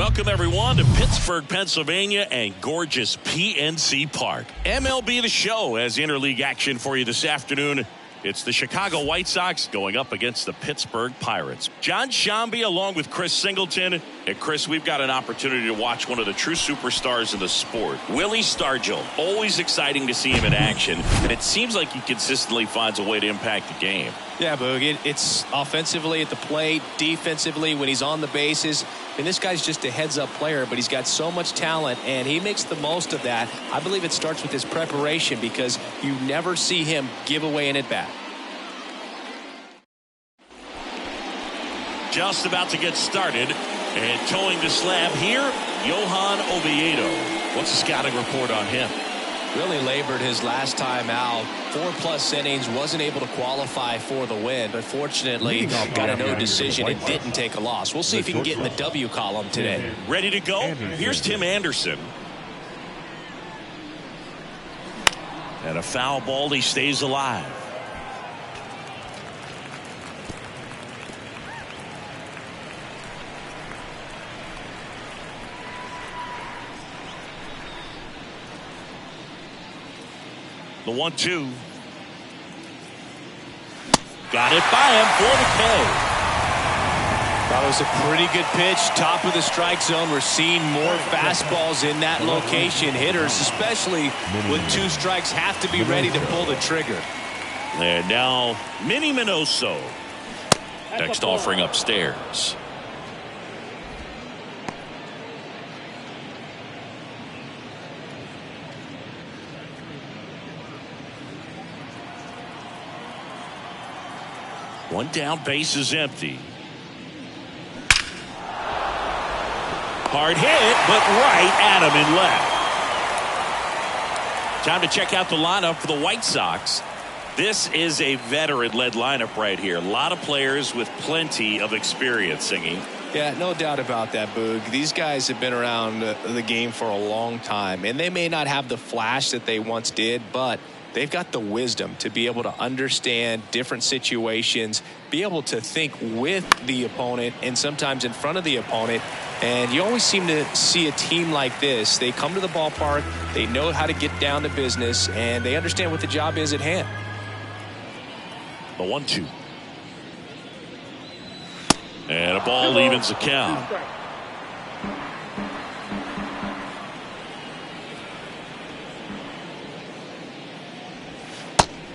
Welcome, everyone, to Pittsburgh, Pennsylvania, and gorgeous PNC Park. MLB The Show has interleague action for you this afternoon. It's the Chicago White Sox going up against the Pittsburgh Pirates. John Shambi along with Chris Singleton. And Chris, we've got an opportunity to watch one of the true superstars in the sport. Willie Stargell. Always exciting to see him in action. And it seems like he consistently finds a way to impact the game. Yeah, Boog, it's offensively at the plate, defensively when he's on the bases. And this guy's just a heads-up player, but he's got so much talent, and he makes the most of that. I believe it starts with his preparation because you never see him give away an at-bat. Just about to get started, and towing the slab here, Johan Oviedo. What's the scouting report on him? Really labored his last time out. 4+ innings, wasn't able to qualify for the win, but fortunately got a no decision and didn't take a loss. We'll see if he can get in the W column today. Ready to go? Here's Tim Anderson. And a foul ball, he stays alive. The 1-2. Got it by him for the K. That was a pretty good pitch. Top of the strike zone. We're seeing more fastballs in that location. Hitters, especially with 2 strikes, have to be ready to pull the trigger. And now Minnie Minoso. Next offering upstairs. One down, base is empty. Hard hit, but right at him in left. Time to check out the lineup for the White Sox. This is a veteran-led lineup right here. A lot of players with plenty of experience singing. Yeah, no doubt about that, Boog. These guys have been around the game for a long time, and they may not have the flash that they once did, but they've got the wisdom to be able to understand different situations, be able to think with the opponent and sometimes in front of the opponent. And you always seem to see a team like this. They come to the ballpark, they know how to get down to business, and they understand what the job is at hand. The 1-2. And a ball evens the count.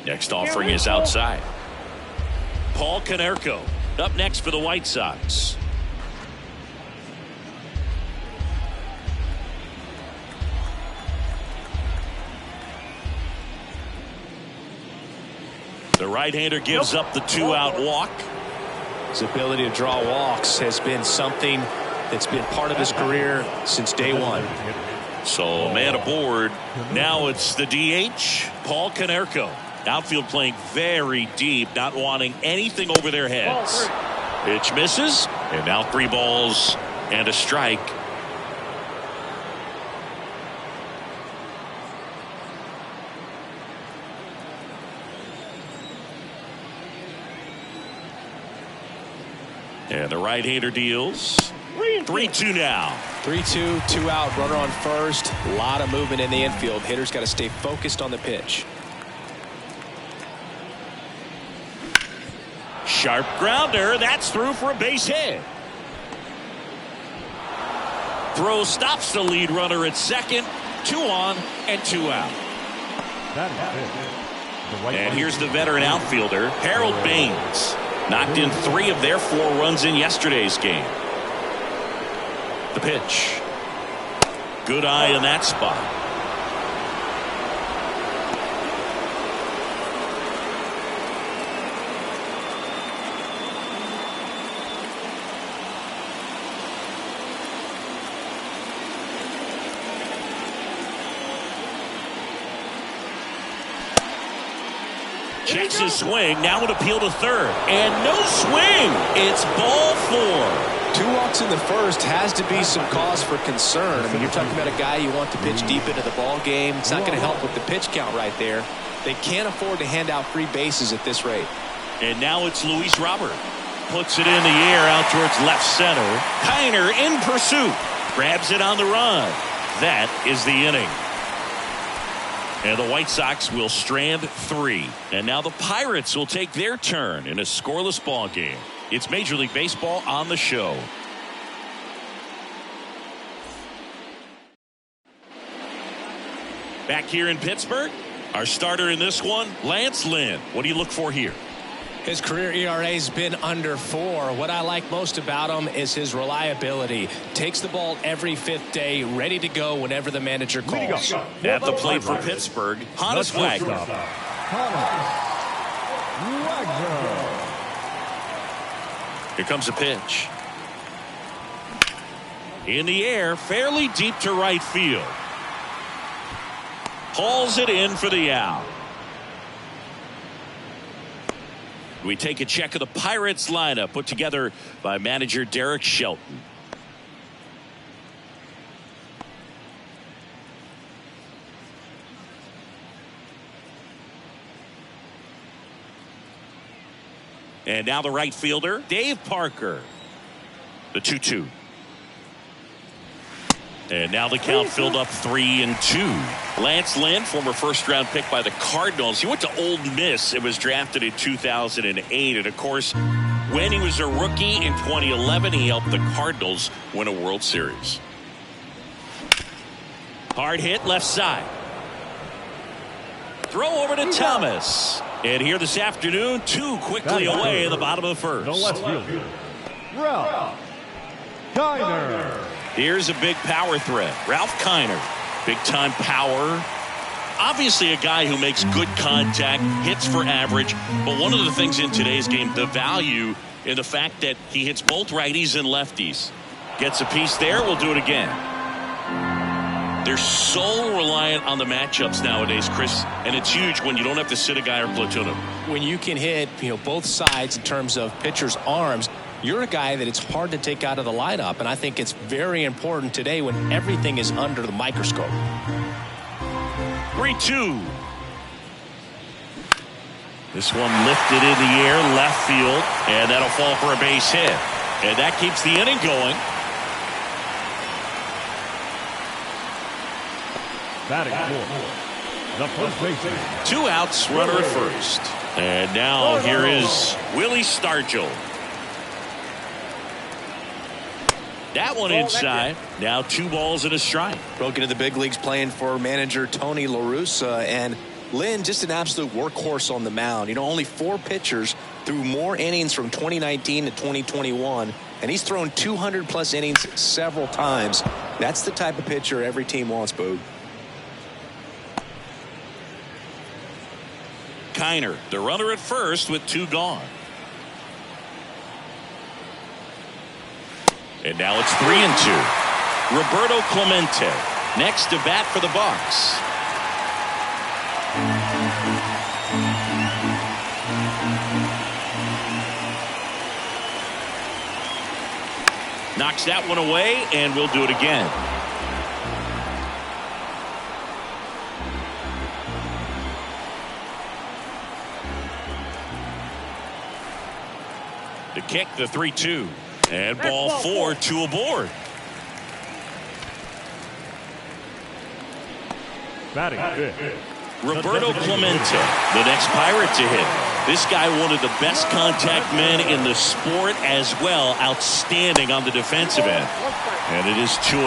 Next offering is outside. Paul Konerko up next for the White Sox. The right-hander gives up the 2-out walk. His ability to draw walks has been something that's been part of his career since day one. So man aboard. Now it's the DH, Paul Konerko. Outfield playing very deep, not wanting anything over their heads. Pitch misses, and now 3 balls and a strike. And the right-hander deals. 3-2 now. 3-2, 2 out, runner on first. A lot of movement in the infield. Hitters got to stay focused on the pitch. Sharp grounder. That's through for a base hit. Throw stops the lead runner at second. 2 on and 2 out. And here's the veteran outfielder, Harold Baines. Knocked in 3 of their 4 runs in yesterday's game. The pitch. Good eye in that spot. Checks his swing. Now an appeal to third. And no swing. It's ball 4. 2 walks in the first has to be some cause for concern. I mean, you're talking about a guy you want to pitch deep into the ball game. It's not going to help with the pitch count right there. They can't afford to hand out free bases at this rate. And now it's Luis Robert. puts it in the air out towards left center. Kiner in pursuit. Grabs it on the run. That is the inning. And the White Sox will strand 3. And now the Pirates will take their turn in a scoreless ball game. It's Major League Baseball on the show. Back here in Pittsburgh, our starter in this one, Lance Lynn. What do you look for here? His career ERA has been under 4. What I like most about him is his reliability. Takes the ball every 5th day, ready to go whenever the manager calls. At the plate for Pittsburgh, Honus Wagner. Here comes a pitch. In the air, fairly deep to right field. Hauls it in for the out. We take a check of the Pirates lineup put together by manager Derek Shelton. And now the right fielder, Dave Parker. The 2-2. And now the count filled up 3-2. Lance Lynn, former first-round pick by the Cardinals. He went to Ole Miss and was drafted in 2008. And, of course, when he was a rookie in 2011, he helped the Cardinals win a World Series. Hard hit left side. Throw over to Thomas. And here this afternoon, 2 quickly away in the bottom of the first. The left fielder, Ralph Kiner. Here's a big power threat. Ralph Kiner. Big time power. Obviously a guy who makes good contact, hits for average. But one of the things in today's game, the value in the fact that he hits both righties and lefties. Gets a piece there. We'll do it again. They're so reliant on the matchups nowadays, Chris, and it's huge when you don't have to sit a guy or platoon him. When you can hit, both sides in terms of pitchers' arms, you're a guy that it's hard to take out of the lineup, and I think it's very important today when everything is under the microscope. 3-2. This one lifted in the air, left field, and that'll fall for a base hit. And that keeps the inning going. Batting fourth, the first baseman. 2 outs, runner at first. And now here is Willie Stargell. That one inside. Now 2 balls and a strike. Broke into the big leagues playing for manager Tony La Russa, and Lynn just an absolute workhorse on the mound. Only 4 pitchers threw more innings from 2019 to 2021, and he's thrown 200+ innings several times. That's the type of pitcher every team wants, Boog. Kiner, the runner at first with 2 gone. And now it's 3-2. Roberto Clemente next to bat for the Bucs. Knocks that one away, and we'll do it again. The kick, the 3-2. And ball 4, 2 aboard. Batting fifth, Roberto Clemente, the next Pirate to hit. This guy, one of the best contact men in the sport as well. Outstanding on the defensive end. And it is 2-1.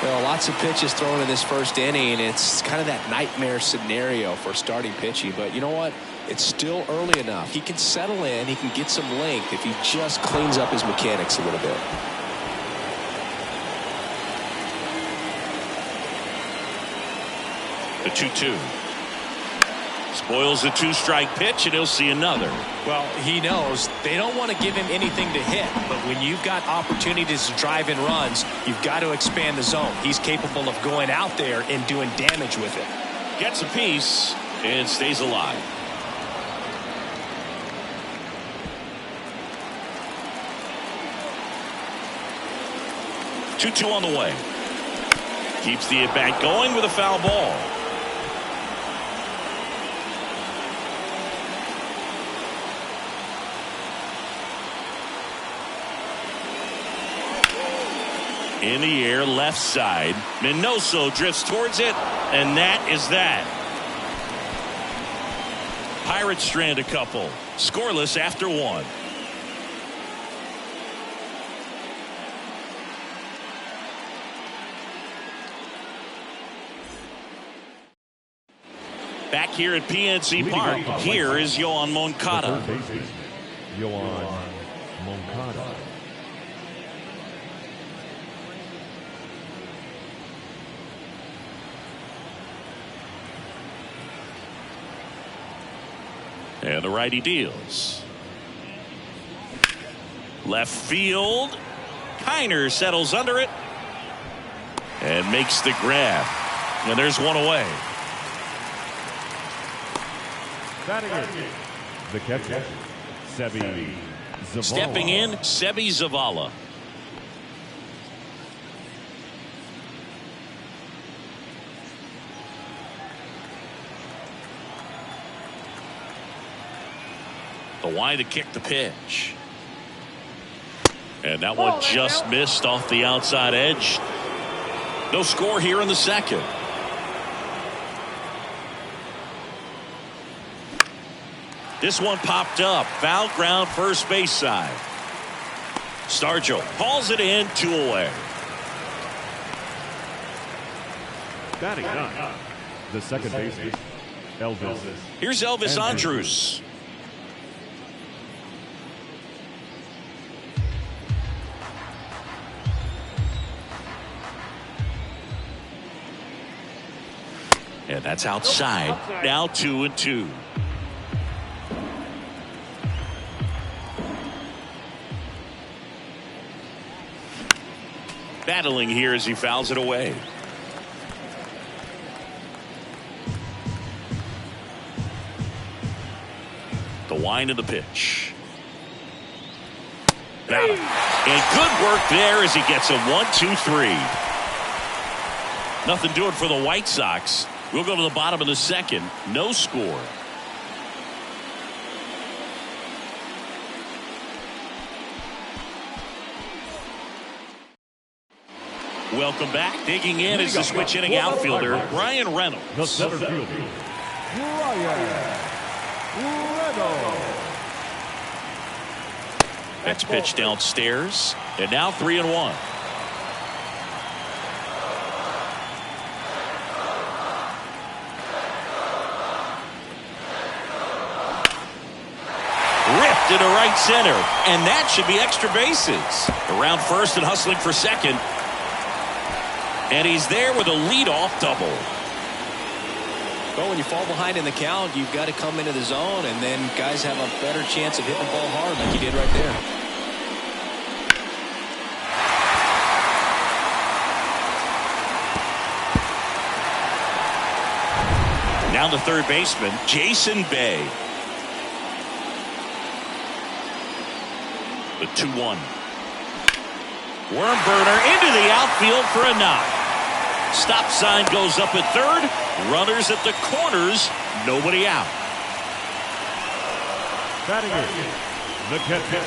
Well, lots of pitches thrown in this first inning. It's kind of that nightmare scenario for starting pitching. But you know what? It's still early enough. He can settle in. He can get some length if he just cleans up his mechanics a little bit. The 2-2. Spoils the 2-strike pitch, and he'll see another. Well, he knows they don't want to give him anything to hit, but when you've got opportunities to drive in runs, you've got to expand the zone. He's capable of going out there and doing damage with it. Gets a piece and stays alive. Two on the way. Keeps the at-bat going with a foul ball. In the air, left side. Minoso drifts towards it, and that is that. Pirates strand a couple. Scoreless after one. Back here at PNC Park, here is Yoan Moncada. Yoan Moncada. And the righty deals. Left field. Kiner settles under it and makes the grab. And there's one away. Batting in, the catcher, Sebi Zavala. Stepping in, Sebi Zavala. The wide to kick the pitch. And that one just missed off the outside edge. No score here in the second. This one popped up. Foul ground, first base side. Stargell hauls it in, 2 away. Batting nine, the second baseman, Elvis. Here's Elvis Andrus. And that's outside. Now 2-2. Battling here as he fouls it away. The wind of the pitch. Got him. And good work there as he gets a 1-2-3. Nothing doing for the White Sox. We'll go to the bottom of the second. No score. Welcome back. Digging in is the switch inning outfielder, Ryan Reynolds. The center fielder, Ryan Reynolds. Next pitch downstairs. And now 3-1. Ripped into right center. And that should be extra bases. Around first and hustling for second. And he's there with a leadoff double. Well, when you fall behind in the count, you've got to come into the zone, and then guys have a better chance of hitting the ball hard like you did right there. Now the third baseman, Jason Bay. The 2-1. Worm burner into the outfield for a knock. Stop sign goes up at third. Runners at the corners. Nobody out. Batting in, the catcher,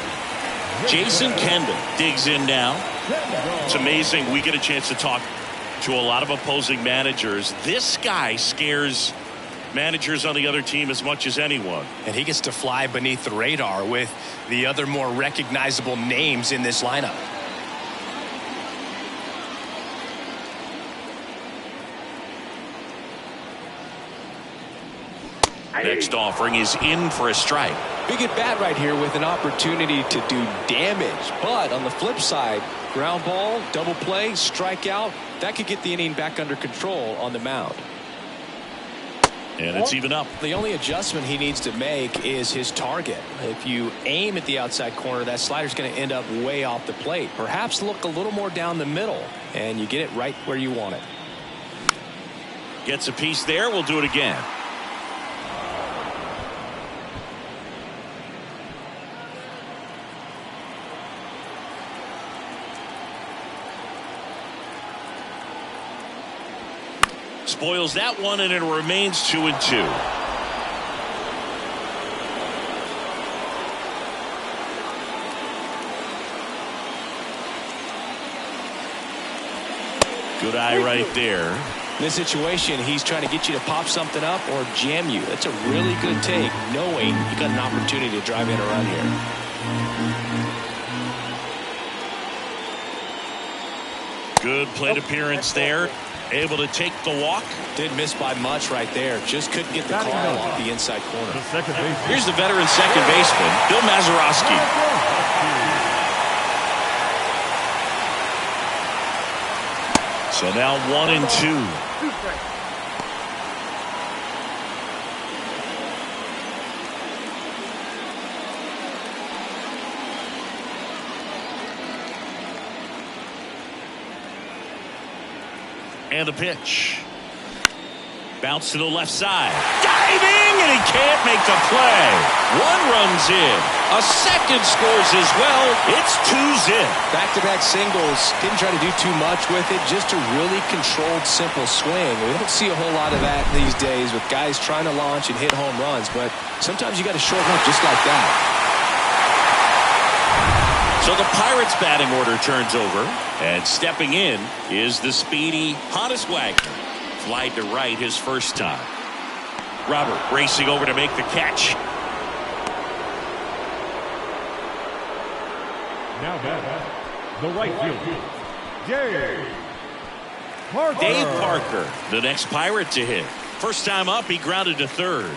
Jason Kendall digs in now. It's amazing. We get a chance to talk to a lot of opposing managers. This guy scares managers on the other team as much as anyone. And he gets to fly beneath the radar with the other more recognizable names in this lineup. Next offering is in for a strike. Big at bat right here with an opportunity to do damage. But on the flip side, ground ball, double play, strikeout, that could get the inning back under control on the mound. And it's even up. The only adjustment he needs to make is his target. If you aim at the outside corner, that slider's going to end up way off the plate. Perhaps look a little more down the middle, and you get it right where you want it. Gets a piece there. We'll do it again. Spoils that one, and it remains 2-2. Good eye right there. In this situation, he's trying to get you to pop something up or jam you. That's a really good take, knowing you got an opportunity to drive in a run here. Good plate appearance there. Able to take the walk. Didn't miss by much right there. Just couldn't get the call off the inside corner. Here's the veteran second baseman, Bill Mazeroski. So now 1-2. And the pitch. Bounce to the left side. Diving, and he can't make the play. One runs in. A second scores as well. It's 2-zip. Back-to-back singles. Didn't try to do too much with it. Just a really controlled, simple swing. We don't see a whole lot of that these days with guys trying to launch and hit home runs. But sometimes you got to shorten up just like that. So the Pirates batting order turns over, and stepping in is the speedy Honus Wagner. Flied to right his first time. Robert racing over to make the catch. Now back, the right fielder, Dave Parker. Dave Parker, the next Pirate to hit. First time up, he grounded to third.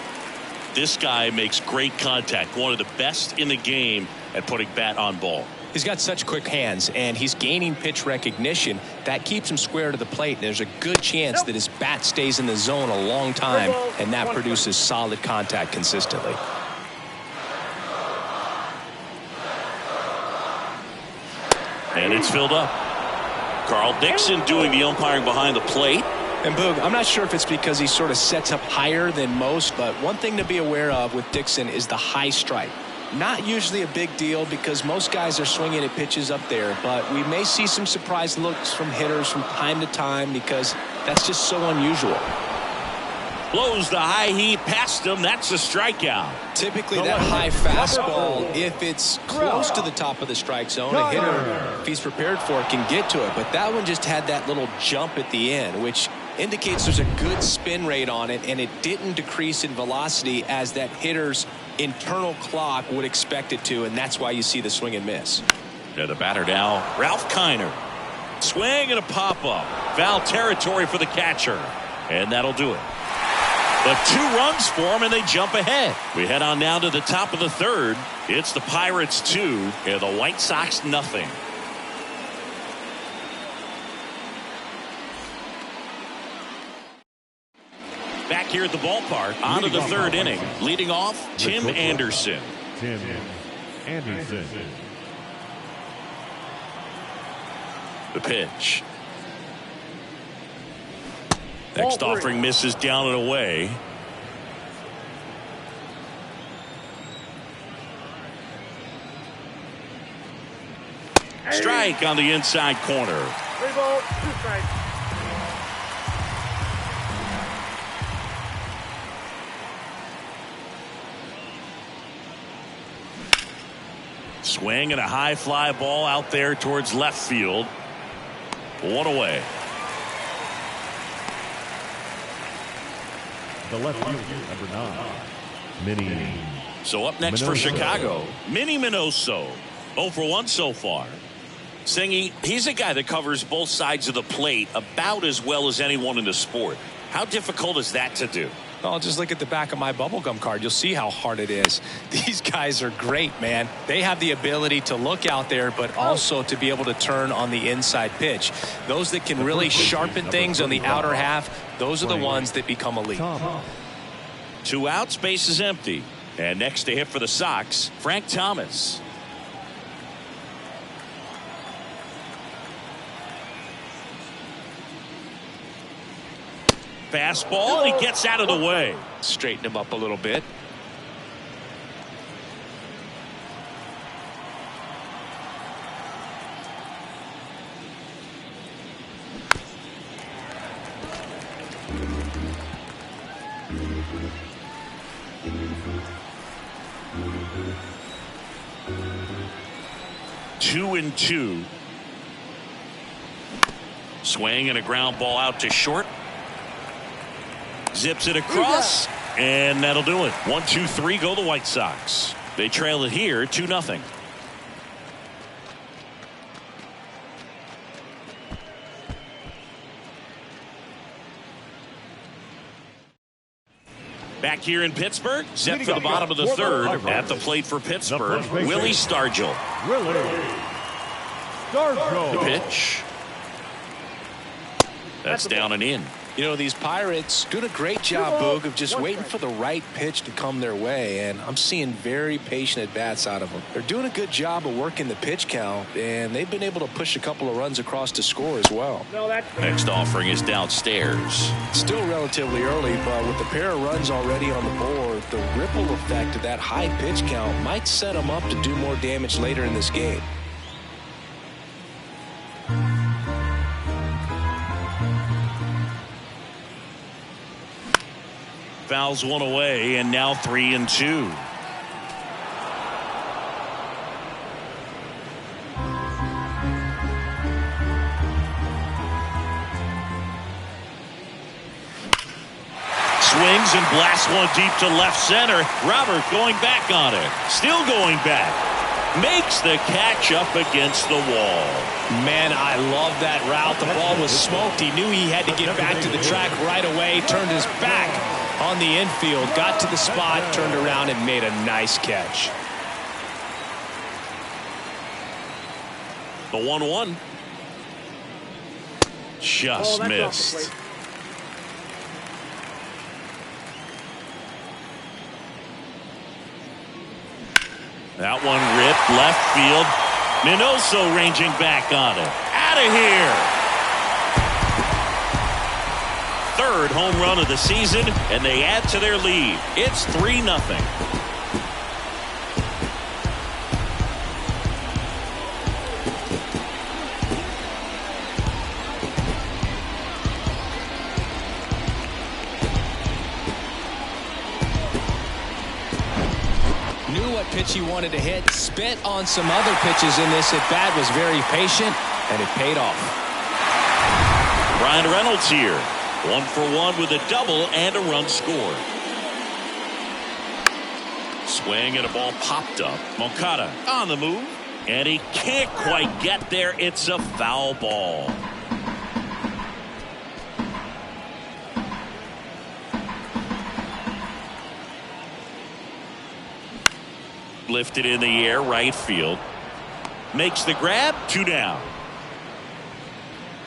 This guy makes great contact. One of the best in the game at putting bat on ball. He's got such quick hands, and he's gaining pitch recognition. That keeps him square to the plate. There's a good chance that his bat stays in the zone a long time, and that produces solid contact consistently. And it's filled up. Carl Dixon doing the umpiring behind the plate. And Boog, I'm not sure if it's because he sort of sets up higher than most, but one thing to be aware of with Dixon is the high strike. Not usually a big deal because most guys are swinging at pitches up there, but we may see some surprise looks from hitters from time to time because that's just so unusual. Blows the high heat past him. That's a strikeout. Typically that high fastball, if it's close to the top of the strike zone, a hitter, if he's prepared for it, can get to it. But that one just had that little jump at the end, which indicates there's a good spin rate on it, and it didn't decrease in velocity as that hitter's internal clock would expect it to, and that's why you see the swing and miss. Yeah, the batter now, Ralph Kiner. Swing and a pop-up. Foul territory for the catcher, and that'll do it. But 2 runs for him, and they jump ahead. We head on down to the top of the third. It's the Pirates 2 and the White Sox nothing. Back here at the ballpark, on to the third inning. Leading off, Tim Anderson. Tim Anderson. The pitch. Next offering misses down and away. Strike on the inside corner. 3 balls, 2 strikes. Swing and a high fly ball out there towards left field. 1 away. The left fielder, number 9, Minnie. So up next for Chicago, Minnie Minoso. 0 for 1 so far. Singy, he's a guy that covers both sides of the plate about as well as anyone in the sport. How difficult is that to do? Well, just look at the back of my bubblegum card. You'll see how hard it is. These guys are great, man. They have the ability to look out there, but also to be able to turn on the inside pitch. Those that can really sharpen things on the outer half, those are the ones that become elite. 2 outs, base is empty. And next to hit for the Sox, Frank Thomas. Fastball, and he gets out of the way. Straighten him up a little bit. Two and 2. Swing and a ground ball out to short. Zips it across, and that'll do it. 1-2-3 go the White Sox. They trail it here 2-0. Back here in Pittsburgh, set for the bottom of the third. At the plate for Pittsburgh, Willie Stargell. The pitch. That's down and in. You know, these Pirates doing a great job, Boog, of just waiting for the right pitch to come their way, and I'm seeing very patient at-bats out of them. They're doing a good job of working the pitch count, and they've been able to push a couple of runs across to score as well. Next offering is downstairs. Still relatively early, but with a pair of runs already on the board, the ripple effect of that high pitch count might set them up to do more damage later in this game. Fouls one away, and now 3-2. Swings and blasts one deep to left center. Robert going back on it. Still going back. Makes the catch up against the wall. Man, I love that route. The ball was smoked. He knew he had to get back to the track right away. Turned his back on the infield, got to the spot, turned around and made a nice catch. The 1-1 just missed. That one ripped left field. Minoso ranging back on it. Out of here. Third home run of the season, and they add to their lead. It's 3-0. Knew what pitch he wanted to hit, spent on some other pitches in this at bat, was very patient, and it paid off. Brian Reynolds here. 1 for 1 with a double and a run scored. Swing and a ball popped up. Moncada on the move, and he can't quite get there. It's a foul ball. Lifted in the air, right field. Makes the grab, 2 down.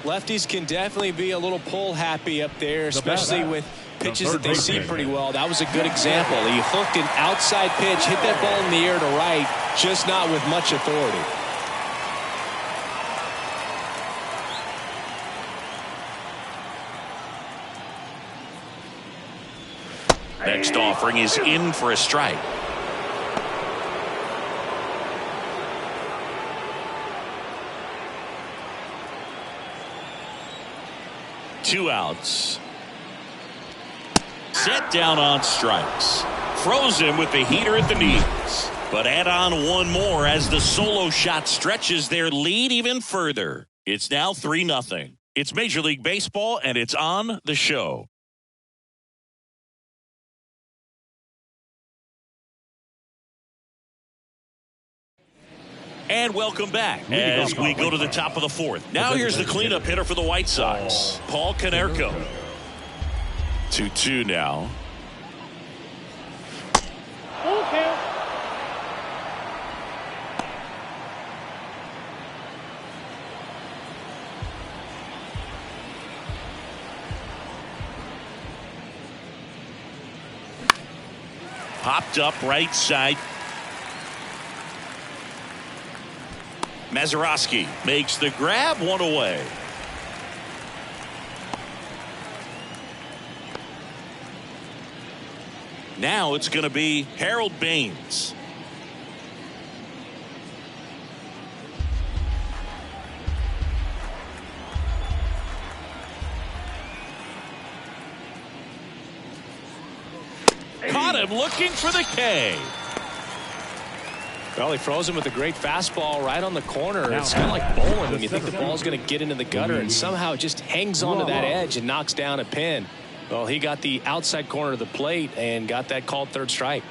Lefties can definitely be a little pull happy up there, especially with pitches that they see pretty well. That was a good example. He hooked an outside pitch, hit that ball in the air to right, just not with much authority. Next offering is in for a strike. Two outs. Set down on strikes. Froze him with the heater at the knees. But add on one more as the solo shot stretches their lead even further. It's now 3-0. It's Major League Baseball, and it's on the show. And welcome back as we go to the top of the fourth. Now here's the cleanup hitter for the White Sox, Paul Konerko. 2-2 now. Okay. Popped up right side. Mazeroski makes the grab, one away. Now it's going to be Harold Baines. Caught him looking for the K. Well, he froze him with a great fastball right on the corner. It's kind of like bowling when you think the ball's going to get into the gutter, and somehow it just hangs onto that edge and knocks down a pin. Well, he got the outside corner of the plate and got that called third strike.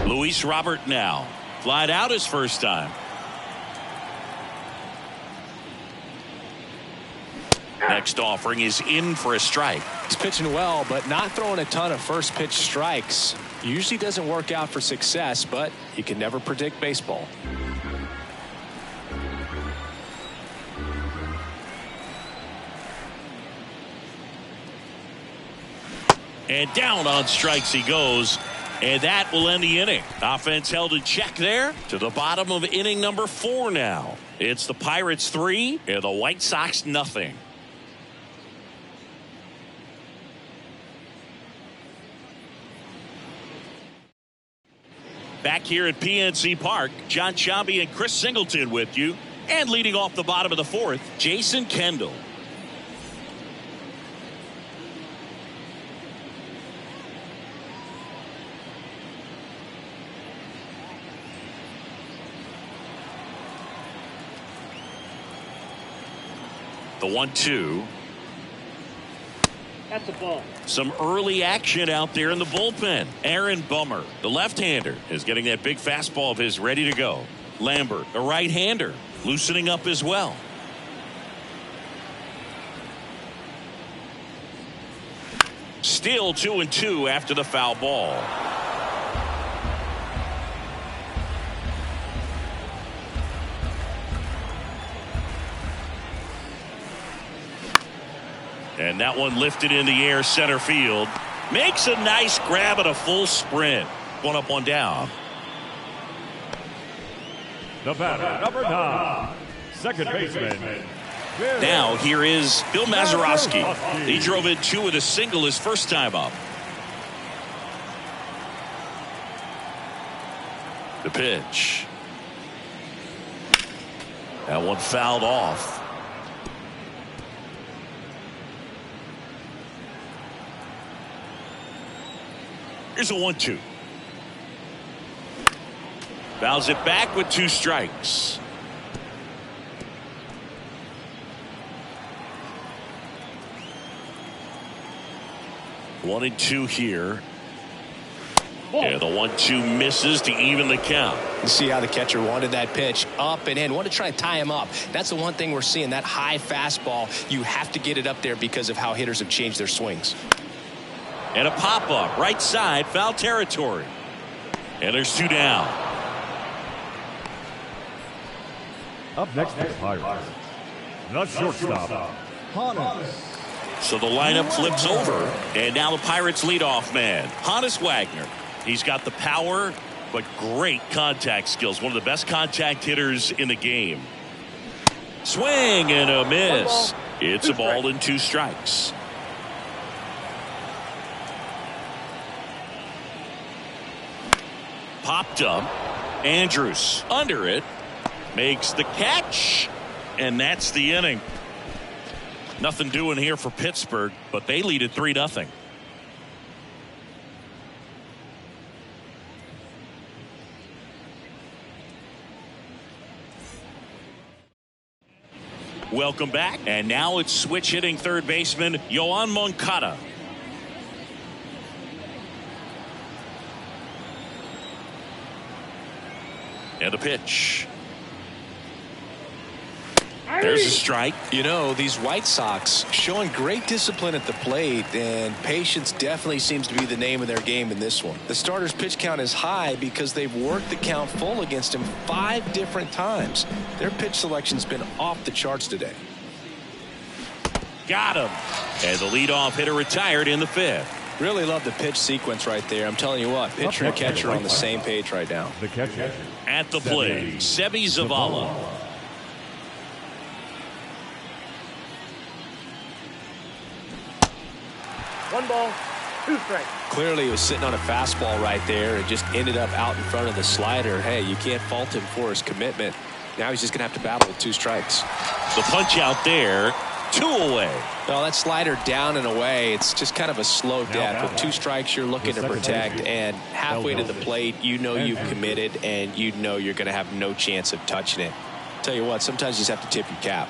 Luis Robert now. Flied out his first time. Next offering is in for a strike. He's pitching well, but not throwing a ton of first pitch strikes. Usually doesn't work out for success, but you can never predict baseball. And down on strikes he goes. And that will end the inning. Offense held in check there to the bottom of inning number 4 now. It's the Pirates 3 and the White Sox nothing. Back here at PNC Park, John Sciambi and Chris Singleton with you. And leading off the bottom of the 4th, Jason Kendall. The 1-2. That's a ball. Some early action out there in the bullpen. Aaron Bummer, the left-hander, is getting that big fastball of his ready to go. Lambert, the right-hander, loosening up as well. Still 2-2 after the foul ball. And that one lifted in the air center field. Makes a nice grab at a full sprint. One up, one down. The batter, number 9, second baseman. Now here is Bill Mazeroski. He drove in 2 with a single his first time up. The pitch. That one fouled off. Here's a 1-2. Fouls it back with 2 strikes. One and 2 here. Yeah, the 1-2 misses to even the count. You see how the catcher wanted that pitch up and in. Want to try to tie him up. That's the one thing we're seeing. That high fastball. You have to get it up there because of how hitters have changed their swings. And a pop-up right side, foul territory. And there's 2 down. Up next is Pirates. The shortstop, Hannes. So the lineup flips over, and now the Pirates leadoff man, Hannes Wagner. He's got the power, but great contact skills. One of the best contact hitters in the game. Swing and a miss. It's a ball and 2 strikes. Popped up. Andrews under it. Makes the catch. And that's the inning. Nothing doing here for Pittsburgh, but they lead at 3-0. Welcome back. And now it's switch hitting third baseman Yoan Moncada. And a pitch. There's a strike. You know, these White Sox showing great discipline at the plate, and patience definitely seems to be the name of their game in this one. The starter's pitch count is high because they've worked the count full against him 5 different times. Their pitch selection's been off the charts today. Got him. And the leadoff hitter retired in the 5th. Really love the pitch sequence right there. I'm telling you what, pitcher and catcher are on the same page right now. The catcher. At the plate, Sebi Zavala. 1 ball, 2 strikes. Clearly he was sitting on a fastball right there and just ended up out in front of the slider. Hey, you can't fault him for his commitment. Now he's just going to have to battle with 2 strikes. The punch out there, 2 away. Well, that slider down and away, it's just kind of a slow death. With 2 strikes, you're looking to protect, and halfway to the plate, you know you've committed, and you know you're going to have no chance of touching it. Tell you what, sometimes you just have to tip your cap.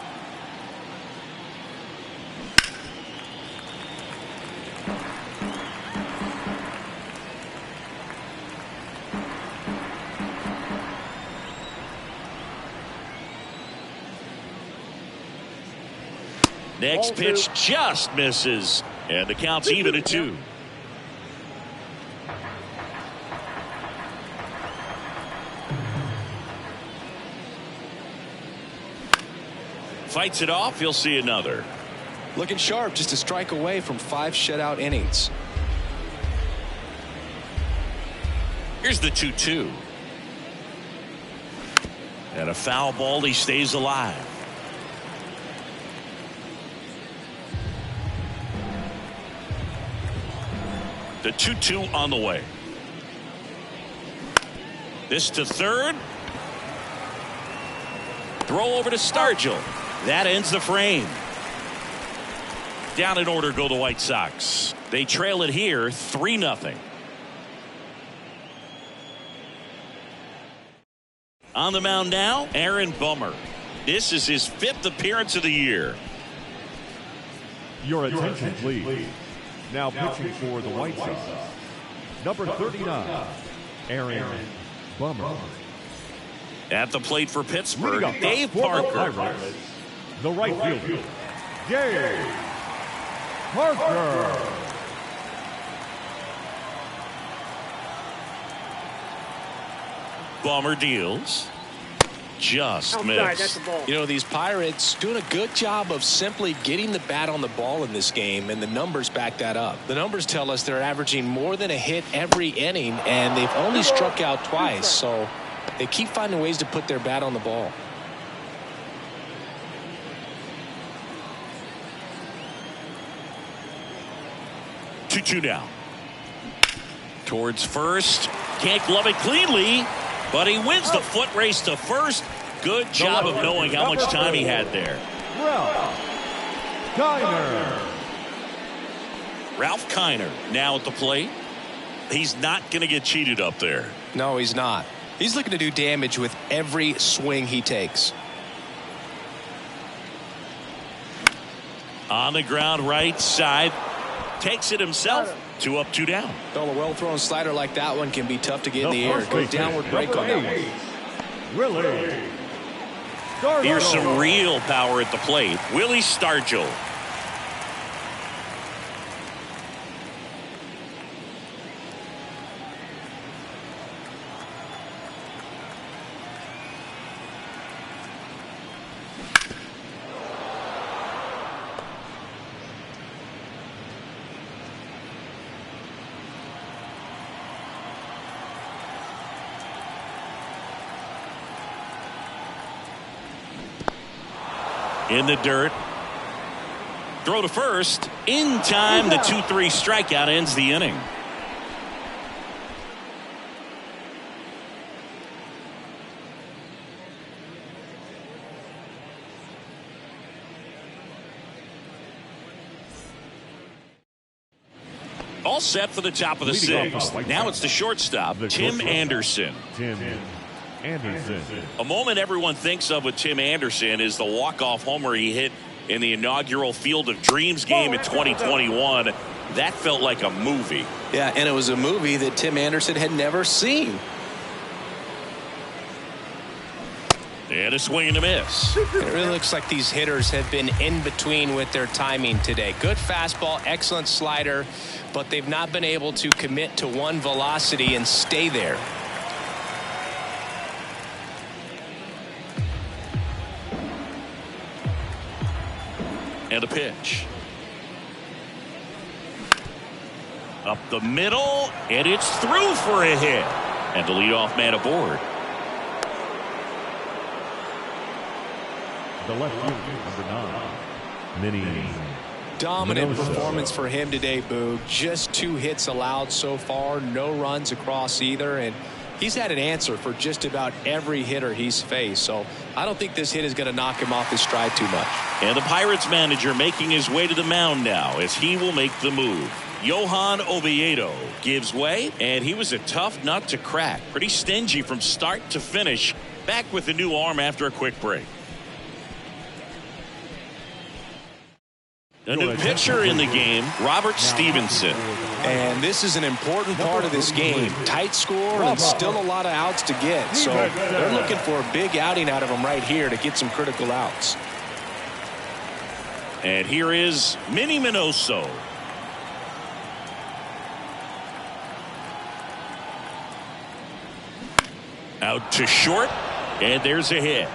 Next pitch just misses, and the count's even at 2. Fights it off. He'll see another. Looking sharp, just a strike away from 5 shutout innings. Here's the 2-2. And a foul ball. He stays alive. The 2-2 on the way. This to third. Throw over to Stargell. That ends the frame. Down in order go the White Sox. They trail it here 3-0. On the mound now, Aaron Bummer. This is his 5th appearance of the year. Your attention, please. Now pitching for the White Sox, number 39, Aaron Bummer. At the plate for Pittsburgh, Dave Parker. The right fielder, Dave Parker. Bummer deals. Just missed. You know, these Pirates doing a good job of simply getting the bat on the ball in this game, and the numbers back that up. The numbers tell us they're averaging more than a hit every inning, and they've only struck out twice, so they keep finding ways to put their bat on the ball. Two now. Towards first. Can't glove it cleanly, but he wins the foot race to first. Good job of knowing how much time he had there. Ralph Kiner now at the plate. He's not going to get cheated up there. No, he's not. He's looking to do damage with every swing he takes. On the ground right side. Takes it himself. 2 up, 2 down. Well, a well-thrown slider like that one can be tough to get in the air. Good downward break on that one. Here's some real power at the plate. Willie Stargell. In the dirt. Throw to first. In time. The 2-3 strikeout ends the inning. All set for the top of the 6th. Now it's the shortstop, Tim Anderson. A moment everyone thinks of with Tim Anderson is the walk-off homer he hit in the inaugural Field of Dreams game in 2021. That felt like a movie. Yeah, and it was a movie that Tim Anderson had never seen. And a swing and a miss. It really looks like these hitters have been in between with their timing today. Good fastball, excellent slider, but they've not been able to commit to one velocity and stay there. And a pitch. Up the middle, and it's through for a hit. And the leadoff man aboard. The left fielder, number 9, Dominant performance for him today, Boog. Just 2 hits allowed so far, no runs across either, and he's had an answer for just about every hitter he's faced. So I don't think this hit is going to knock him off his stride too much. And the Pirates manager making his way to the mound now as he will make the move. Johan Oviedo gives way, and he was a tough nut to crack. Pretty stingy from start to finish. Back with a new arm after a quick break. A new pitcher in the game, Robert Stevenson. And this is an important part of this game. Tight score and still a lot of outs to get. So they're looking for a big outing out of him right here to get some critical outs. And here is Minnie Minoso. Out to short, and there's a hit.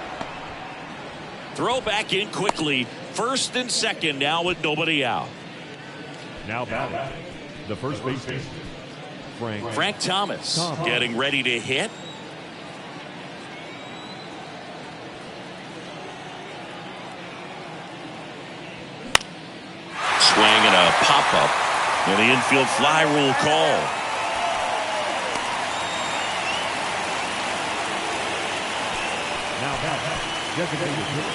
Throw back in quickly. First and second now with nobody out. Now batting, the first baseman, Frank Thomas getting ready to hit. Swing and a pop-up. And the infield fly rule call. Now batting, designated hitter,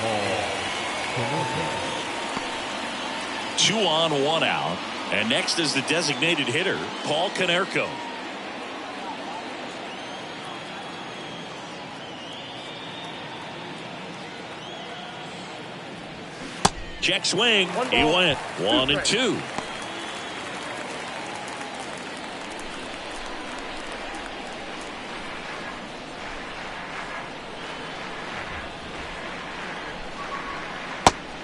Paul. 2 on, 1 out. And next is the designated hitter, Paul Konerko. Check swing. He went 1 and 2.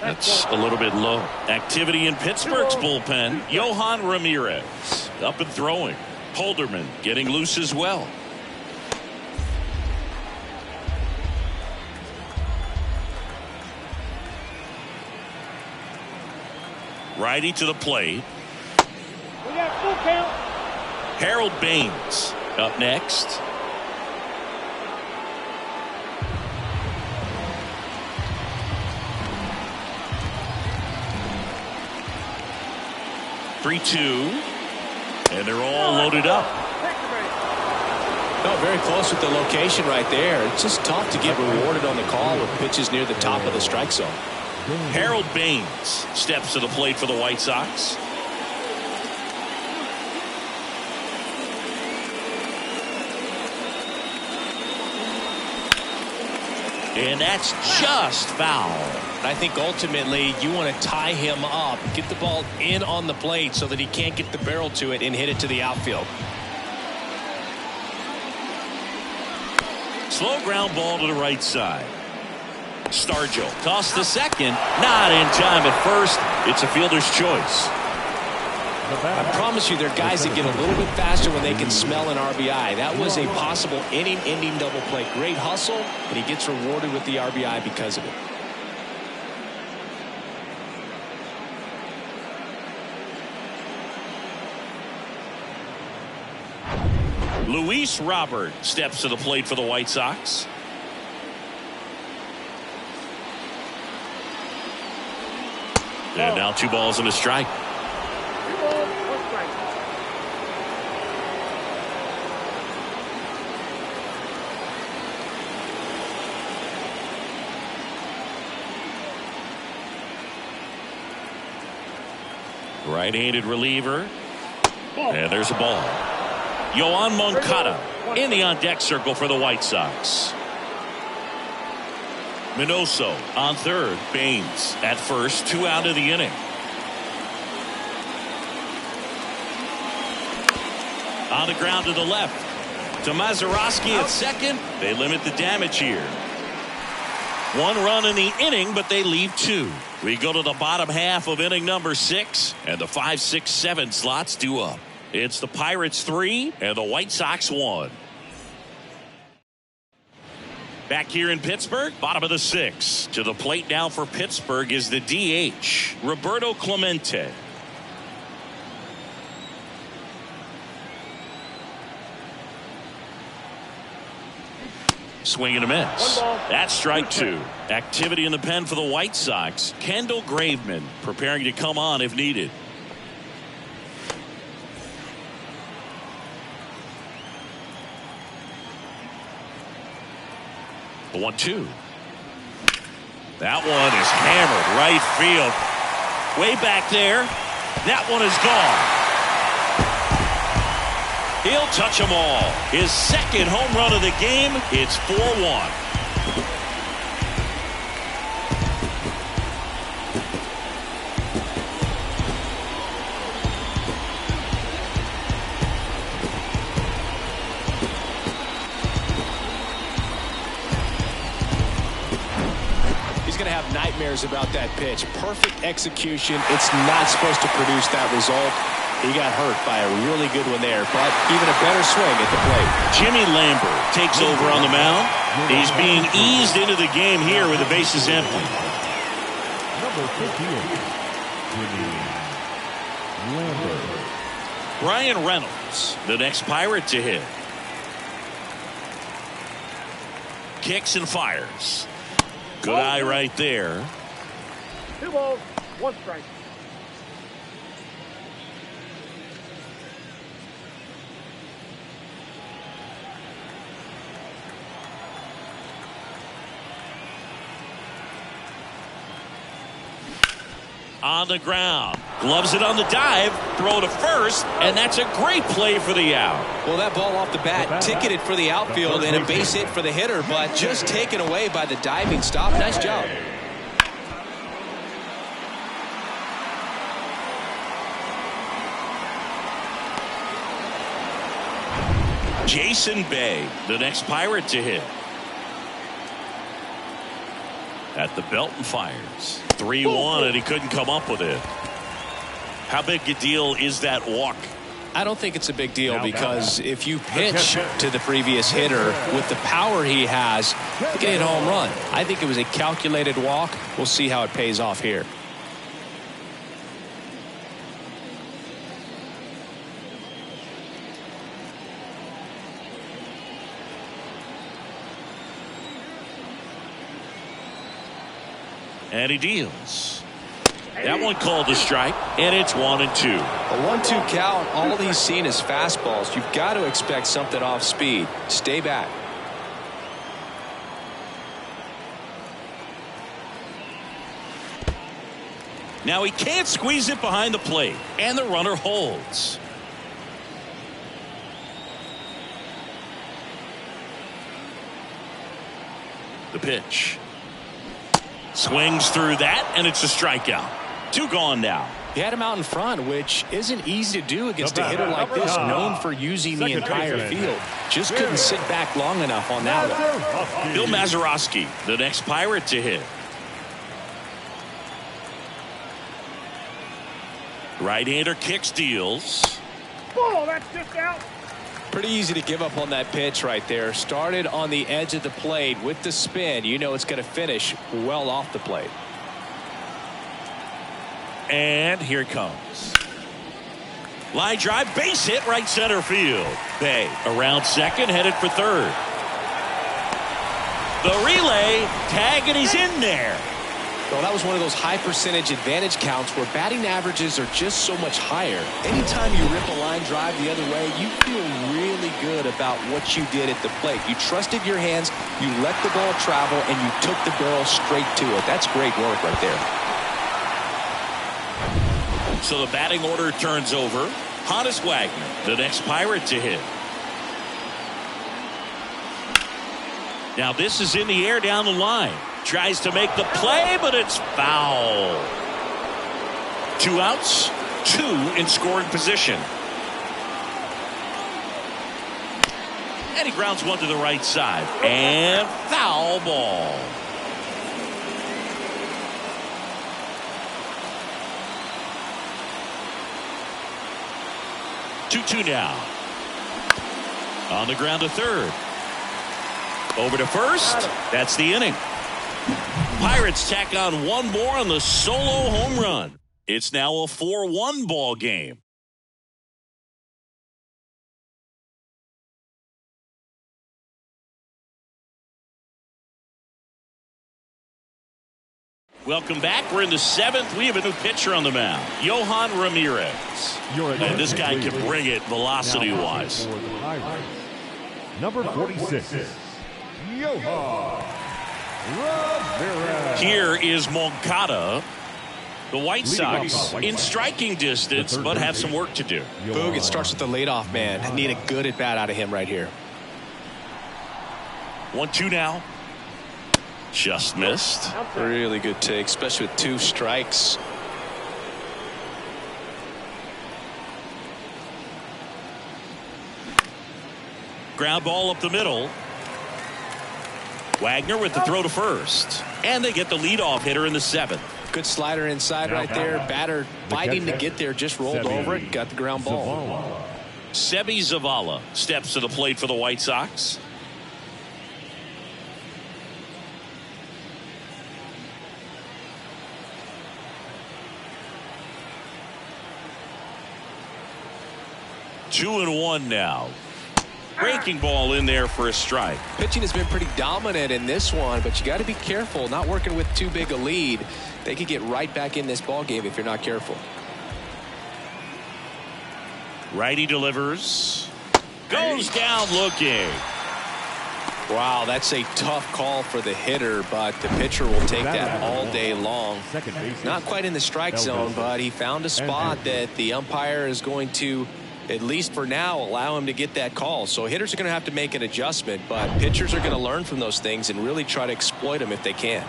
That's a little bit low. Activity in Pittsburgh's bullpen. Johan Ramirez up and throwing. Holderman getting loose as well. Righty to the plate. We got full count. Harold Baines up next. Three-two, and they're all loaded up. Oh, very close with the location right there. It's just tough to get rewarded on the call with pitches near the top of the strike zone. Harold Baines steps to the plate for the White Sox. And that's just foul. I think ultimately you want to tie him up, get the ball in on the plate so that he can't get the barrel to it and hit it to the outfield. Slow ground ball to the right side. Stargell toss to second, not in time at first. It's a fielder's choice. I promise you there are guys that get a little bit faster when they can smell an RBI. That was a possible inning-ending double play. Great hustle, and he gets rewarded with the RBI because of it. Luis Robert steps to the plate for the White Sox. And now 2 balls and a strike. 2 balls, 1 strike. Right-handed reliever. And there's a ball. Yoan Moncada in the on-deck circle for the White Sox. Minoso on third. Baines at first. 2 out of the inning. On the ground to the left. To Mazeroski at second. They limit the damage here. 1 run in the inning, but they leave 2. We go to the bottom half of inning number 6, and the 5, 6, 7 slots due up. It's the Pirates 3 and the White Sox 1. Back here in Pittsburgh, bottom of the 6. To the plate now for Pittsburgh is the DH, Roberto Clemente. Swing and a miss. That's strike 2. Activity in the pen for the White Sox. Kendall Graveman preparing to come on if needed. The 1-2. That one is hammered right field. Way back there. That one is gone. He'll touch them all. His second home run of the game. It's 4-1. Nightmares about that pitch. Perfect execution. It's not supposed to produce that result. He got hurt by a really good one there, but even a better swing at the plate. Jimmy Lambert takes over on the mound. He's being eased into the game here with the bases empty. Number 58, Jimmy Lambert. Brian Reynolds, the next Pirate to hit. Kicks and fires. Good eye right there. 2 balls, 1 strike. On the ground. Gloves it on the dive. Throw to first. And that's a great play for the out. Well, that ball off the bat ticketed for the outfield and a base hit for the hitter, but just taken away by the diving stop. Nice job. Jason Bay, the next Pirate to hit. At the belt and fires. 3-1, and he couldn't come up with it. How big a deal is that walk? I don't think it's a big deal because if you pitch to the previous hitter with the power he has, you can hit a home run. I think it was a calculated walk. We'll see how it pays off here. And he deals. That one called a strike, and it's 1-2. A 1-2 count. All he's seen is fastballs. You've got to expect something off speed. Stay back. Now he can't squeeze it behind the plate, and the runner holds. The pitch. Swings through that, and it's a strikeout. 2 gone now. He had him out in front, which isn't easy to do against a hitter like this, known for using the entire field. Just couldn't sit back long enough on that one. Bill Mazeroski, the next Pirate to hit. Right-hander kicks, deals. Ball, that's just out. Pretty easy to give up on that pitch right there. Started on the edge of the plate with the spin. You know it's going to finish well off the plate. And here it comes. Line drive, base hit, right center field. Bay around second, headed for third. The relay, tag, and he's in there. Well, that was one of those high percentage advantage counts where batting averages are just so much higher. Anytime you rip a line drive the other way, you feel really good about what you did at the plate. You trusted your hands, you let the ball travel, and you took the barrel straight to it. That's great work right there. So the batting order turns over. Honus Wagner, the next Pirate to hit. Now this is in the air down the line. Tries to make the play, but it's foul. 2 outs, 2 in scoring position. And he grounds one to the right side. And foul ball. Two now. On the ground to third. Over to first. That's the inning. Pirates tack on 1 more on the solo home run. It's now a 4-1 ball game. Welcome back. We're in the 7th. We have a new pitcher on the mound, Yohan Ramirez. And this guy can bring it velocity-wise. Number 46, Yohan Here is Moncada. The White Sox in striking distance, but have some work to do. Boog, it starts with the leadoff man. I need a good at bat out of him right here. 1-2 now. Just missed. Really good take, especially with 2 strikes. Ground ball up the middle. Wagner with the throw to first. And they get the leadoff hitter in the 7th. Good slider inside right there. Batter fighting to get there, just rolled over it, got the ground ball. Sebi Zavala steps to the plate for the White Sox. Two and one now. Breaking ball in there for a strike. Pitching has been pretty dominant in this one, but you got to be careful. Not working with too big a lead. They could get right back in this ball game if you're not careful. Righty delivers. Goes down looking. Wow, that's a tough call for the hitter, but the pitcher will take that all day long. Not quite in the strike zone, but he found a spot that the umpire is going to, at least for now, allow him to get that call. So hitters are going to have to make an adjustment, but pitchers are going to learn from those things and really try to exploit them if they can.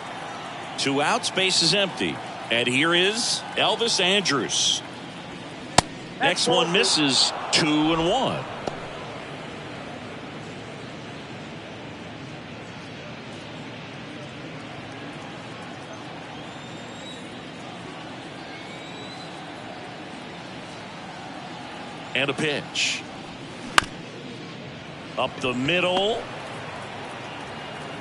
2 outs, base is empty. And here is Elvis Andrus. Next one misses. 2-1. And a pitch. Up the middle.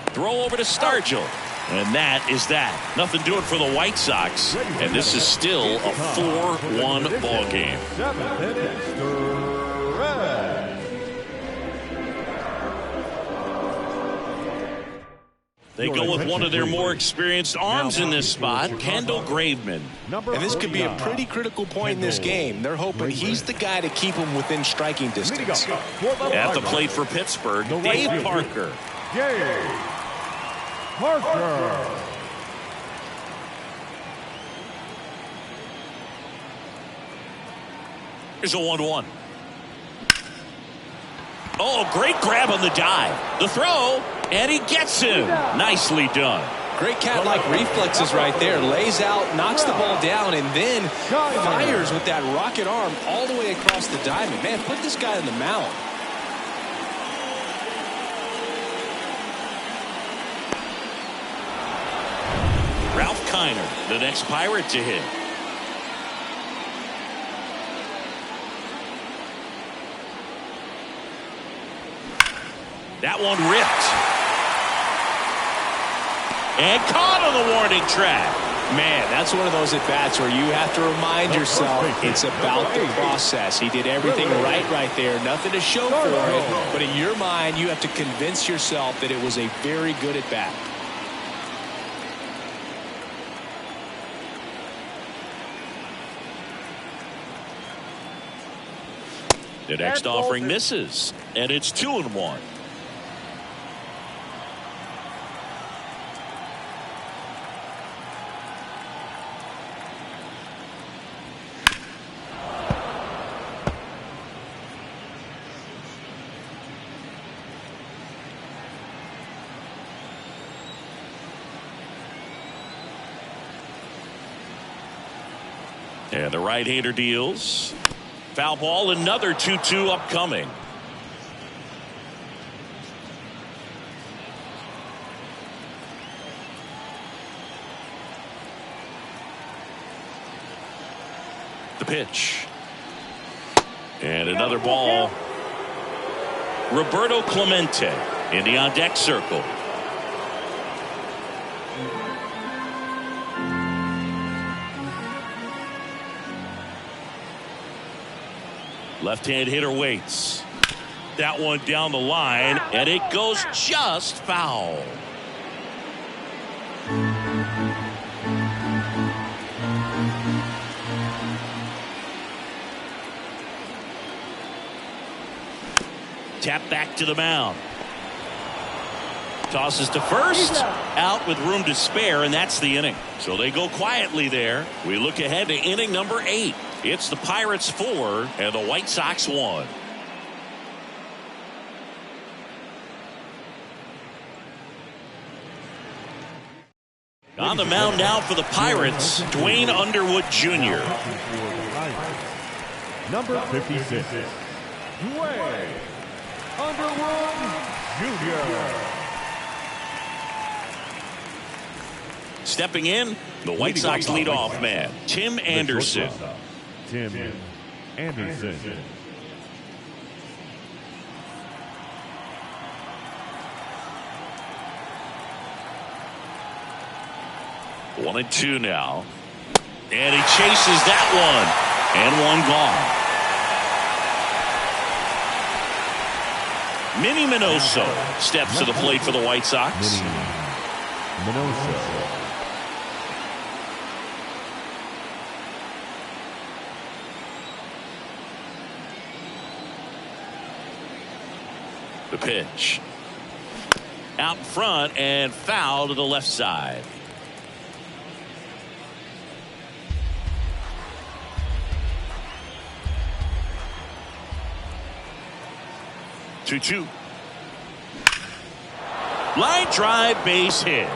Throw over to Stargell. And that is that. Nothing doing for the White Sox. And this is still a 4-1 ball game. They go with one of their more experienced arms in this spot, Kendall Graveman. And this could be a pretty critical point in this game. They're hoping he's the guy to keep them within striking distance. At the plate for Pittsburgh, Dave Parker. Here's a 1-1. Oh, great grab on the dive. The throw, and he gets him. Nicely done. Great cat-like reflexes right there. Lays out, knocks the ball down, and then fires with that rocket arm all the way across the diamond. Man, put this guy in the mound. Ralph Kiner, the next Pirate to hit. That one ripped. And caught on the warning track. Man, that's one of those at-bats where you have to remind yourself it's about the process. He did everything right there. Nothing to show for it. But in your mind, you have to convince yourself that it was a very good at-bat. The next offering misses. And it's 2-1. And the right-hander deals. Foul ball, another 2-2 upcoming. The pitch. And another ball. Roberto Clemente in the on-deck circle. Left-hand hitter waits. That one down the line, and it goes just foul. Tap back to the mound. Tosses to first, out with room to spare, and that's the inning. So they go quietly there. We look ahead to inning number 8. It's the Pirates 4 and the White Sox 1. On the mound now for the Pirates, Dwayne Underwood Jr. Number 56, Dwayne Underwood Jr. Stepping in, the White Sox leadoff man, Tim Anderson. Tim Anderson. One and two now. And he chases that one. And one gone. Minnie Minoso steps to the plate for the White Sox. Minoso. The pitch. Out front and foul to the left side. Two. Line drive, base hit.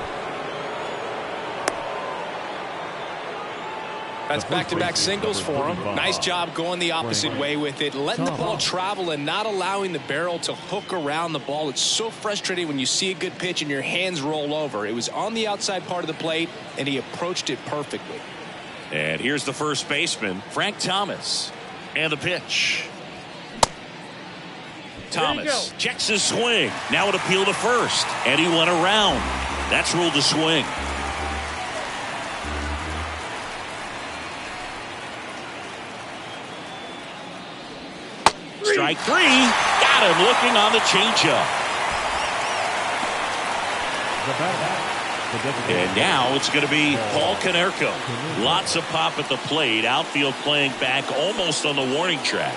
That's back-to-back singles for him. Nice job going the opposite way with it, letting the ball travel and not allowing the barrel to hook around the ball. It's so frustrating when you see a good pitch and your hands roll over. It was on the outside part of the plate, and he approached it perfectly. And here's the first baseman, Frank Thomas. And the pitch. Thomas checks his swing. Now an appeal to first. And he went around. That's ruled a swing. Strike 3. Got him looking on the changeup. And now it's going to be Paul Konerko. Lots of pop at the plate. Outfield playing back almost on the warning track.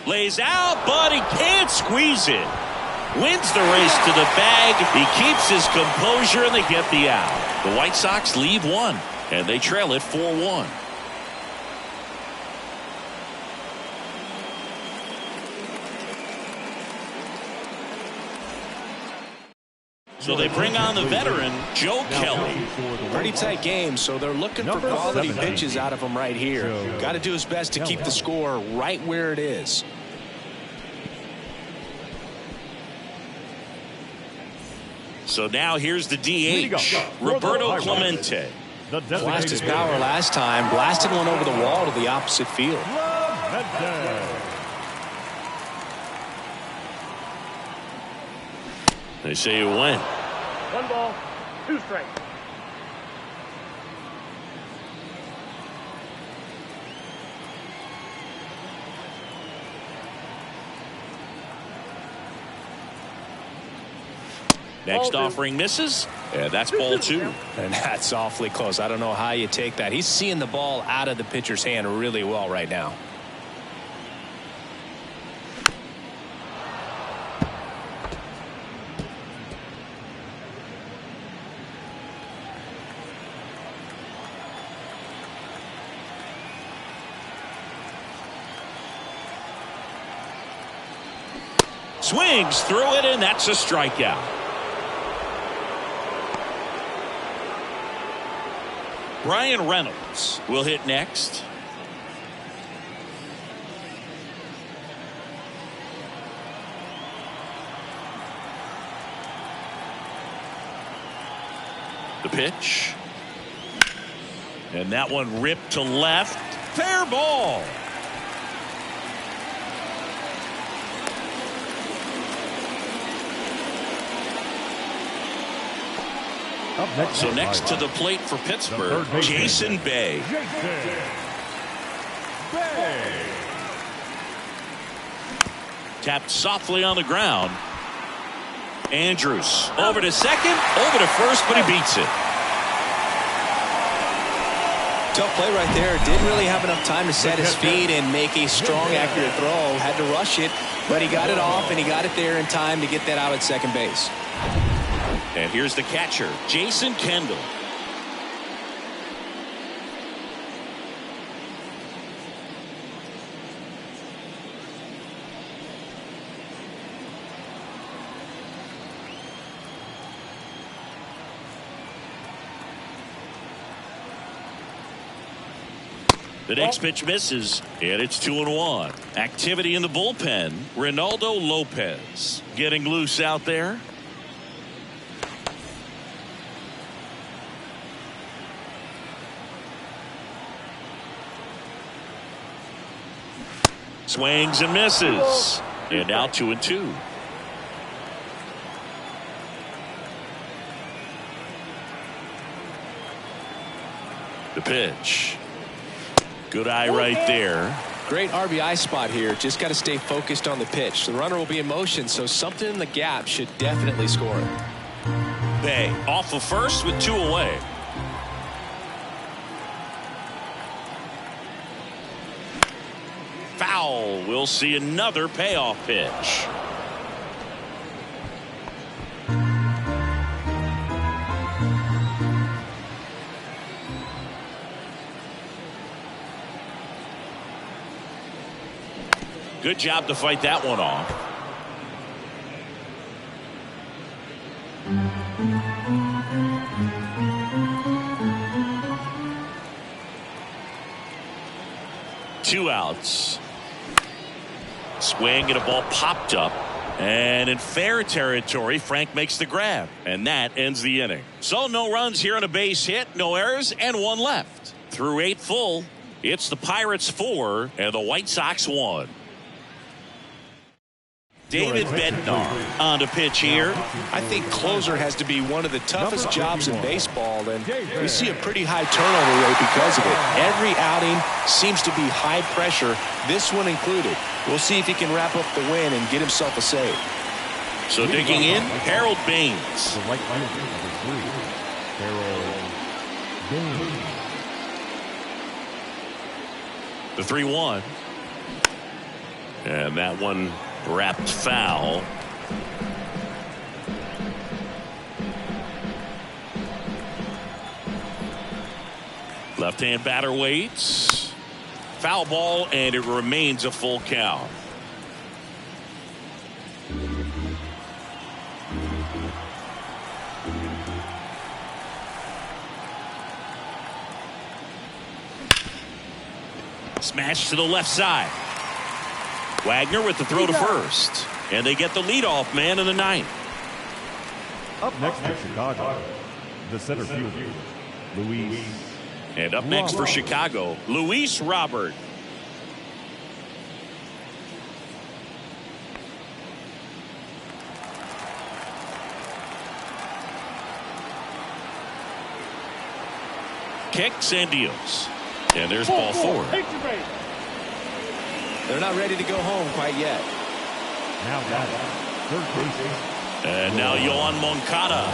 Lays out, but he can't squeeze it. Wins the race to the bag. He keeps his composure, and they get the out. The White Sox lead 1, and they trail it 4-1. So they bring on the veteran, Joe Kelly. Pretty tight game, so they're looking for quality pitches out of him right here. Got to do his best to keep the score right where it is. So now here's the DH, Roberto Clemente. Flashed his power last time, blasted one over the wall to the opposite field. They say you win. 1 ball, 2 strikes. Next offering misses, and that's ball 2. And that's awfully close. I don't know how you take that. He's seeing the ball out of the pitcher's hand really well right now. Swings through it, and that's a strikeout. Brian Reynolds will hit next. The pitch. And that one ripped to left. Fair ball. So next to the plate for Pittsburgh, Jason Bay. Tapped softly on the ground. Andrews over to second, over to first, but he beats it. tough play right there. Didn't really have enough time to set his feet and make a strong, accurate throw. Had to rush it, but he got it off, and he got it there in time to get that out at second base. And here's the catcher, Jason Kendall. The next pitch misses, and it's 2-1. Activity in the bullpen. Ronaldo Lopez getting loose out there. Swings and misses. And now 2-2. The pitch. Good eye right there. Great RBI spot here. Just got to stay focused on the pitch. The runner will be in motion, so something in the gap should definitely score it. Bay off of first with 2 away. Foul. We'll see another payoff pitch. Good job to fight that one off. Two outs. Swing and a ball popped up. And in fair territory, Frank makes the grab. And that ends the inning. So no runs here on a base hit, no errors, and 1 left. Through 8 full, it's the Pirates 4 and the White Sox 1. David Bednar on the pitch here. I think closer has to be one of the toughest jobs in baseball, and we see a pretty high turnover rate because of it. Every outing seems to be high pressure, this one included. We'll see if he can wrap up the win and get himself a save. So digging in, Harold Baines. The right fielder, number 3, Harold Baines. The 3-1. And that one wrapped foul. Left-hand batter waits. Foul ball, and it remains a full count. Smash to the left side. Wagner with the throw to first. And they get the leadoff man in the 9th. Up next for Chicago, the center fielder, Luis. And up next for Chicago, Luis Robert. Kicks and deals. And there's ball 4. They're not ready to go home quite yet. Now batting, third baseman. And now Yohan Moncada.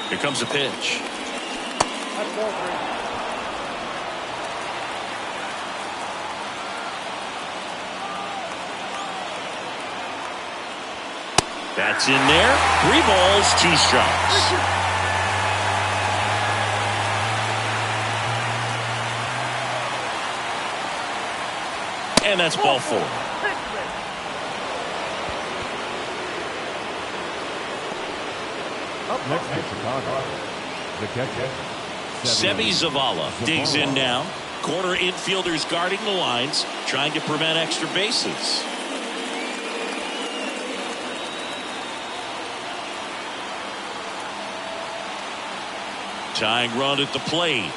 Here comes the pitch. That's ball 3. That's in there. 3 balls, 2 strikes. And that's ball 4. Up next for Chicago, the catcher, Seby Zavala digs in now. Corner infielders guarding the lines, trying to prevent extra bases. Tying run at the plate.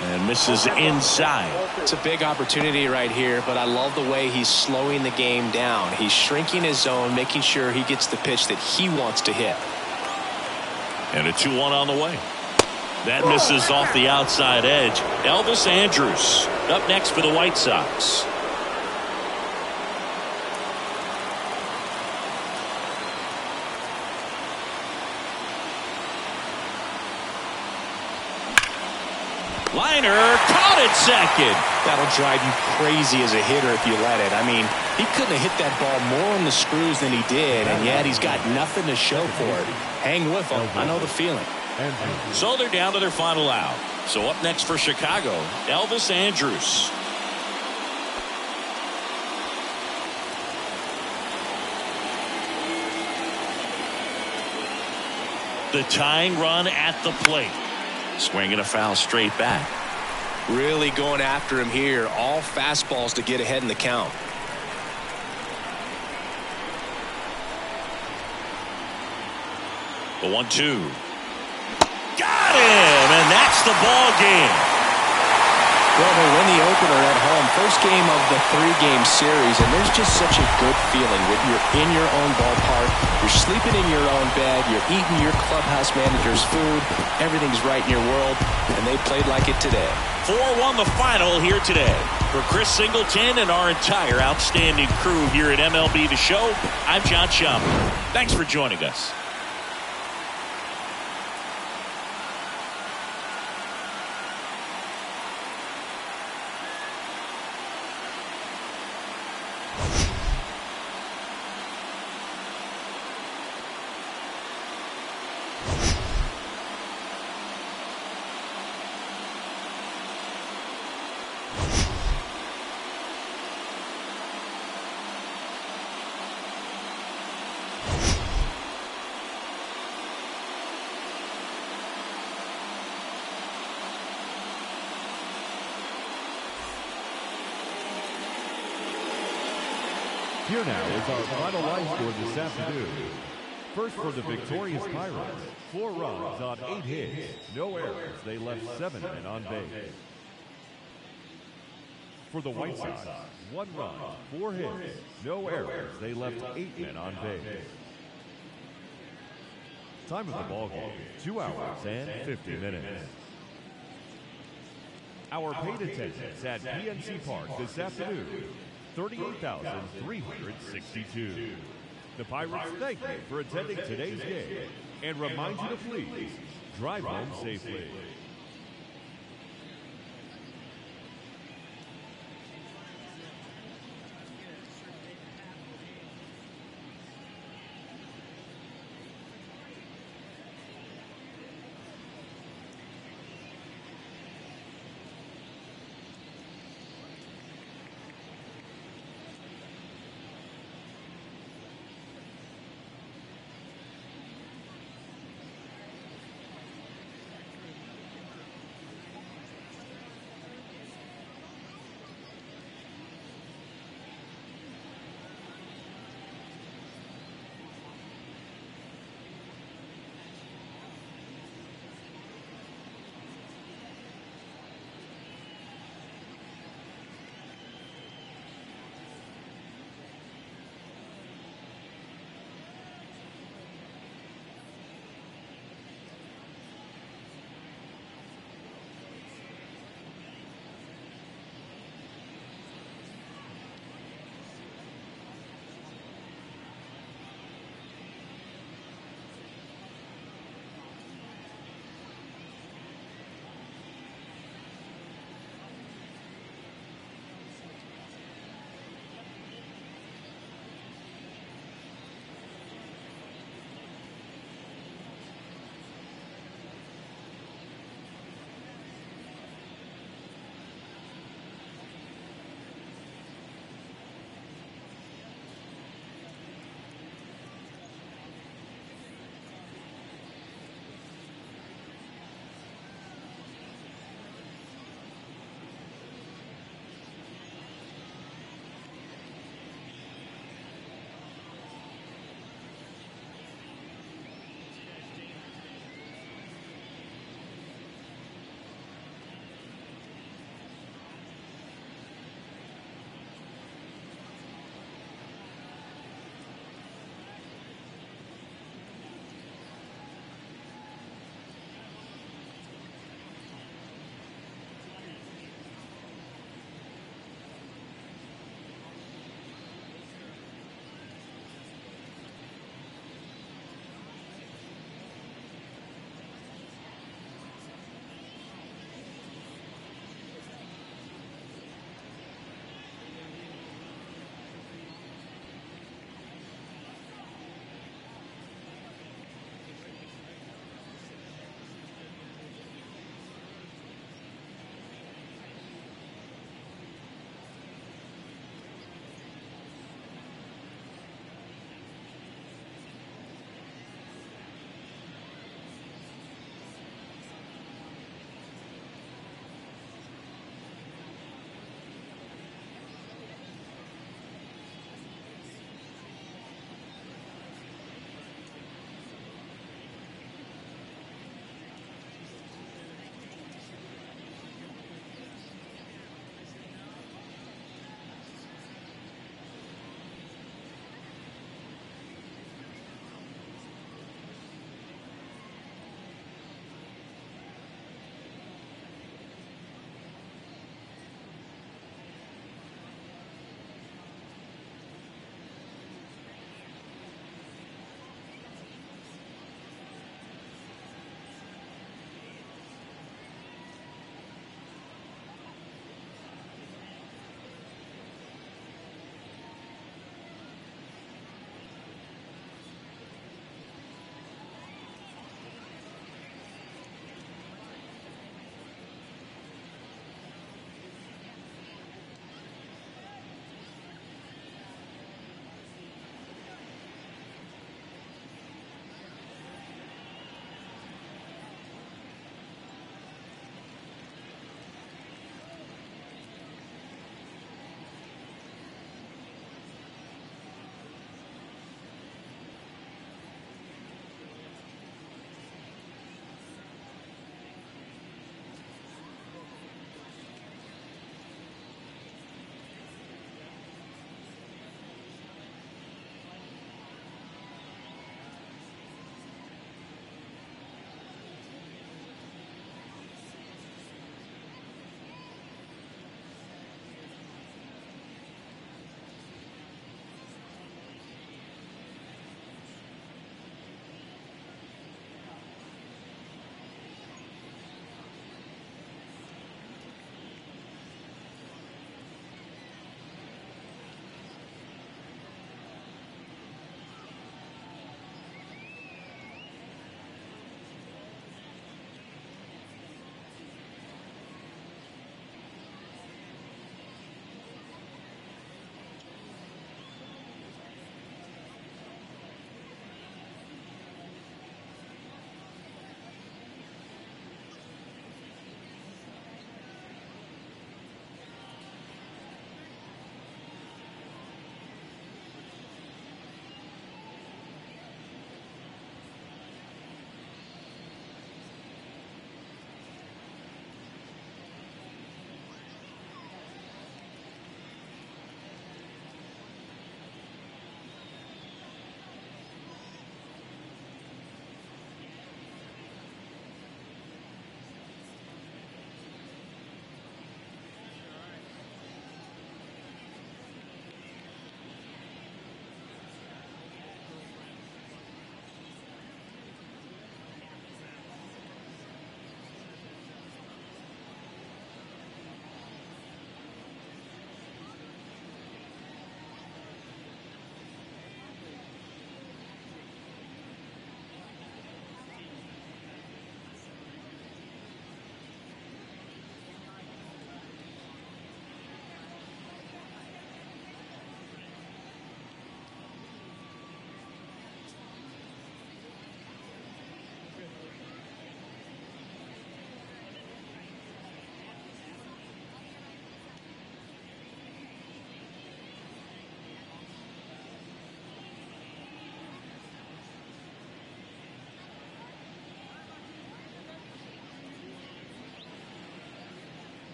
And misses inside. It's a big opportunity right here, but I love the way he's slowing the game down. He's shrinking his zone, making sure he gets the pitch that he wants to hit. And a 2-1 on the way. That misses off the outside edge. Elvis Andrus up next for the White Sox. Liner caught it second. That'll drive you crazy as a hitter if you let it. I mean, he couldn't have hit that ball more on the screws than he did, and yet he's got nothing to show for it. Hang with him. I know the feeling. So they're down to their final out. So up next for Chicago, Elvis Andrus. The tying run at the plate. Swinging a foul straight back. Really going after him here. All fastballs to get ahead in the count. The 1-2. Got him, and that's the ball game. Well, they win the opener at home. First game of the 3-game series, and there's just such a good feeling when you're in your own ballpark, you're sleeping in your own bed, you're eating your clubhouse manager's food, everything's right in your world, and they played like it today. 4-1 the final here today. For Chris Singleton and our entire outstanding crew here at MLB The Show, I'm John Schaumburg. Thanks for joining us. Here now is our final line score this afternoon. First for the victorious Pirates, 4 runs on 8 hits, no errors. They left 7 men on base. For the White Sox, 1 run, 4 hits, no errors. They left 8 men on base. Time of the ball game, 2 hours and 50 minutes. Our paid attendance at PNC Park this afternoon, 38,362. The Pirates thank you for attending today's game and remind you to please drive home safely.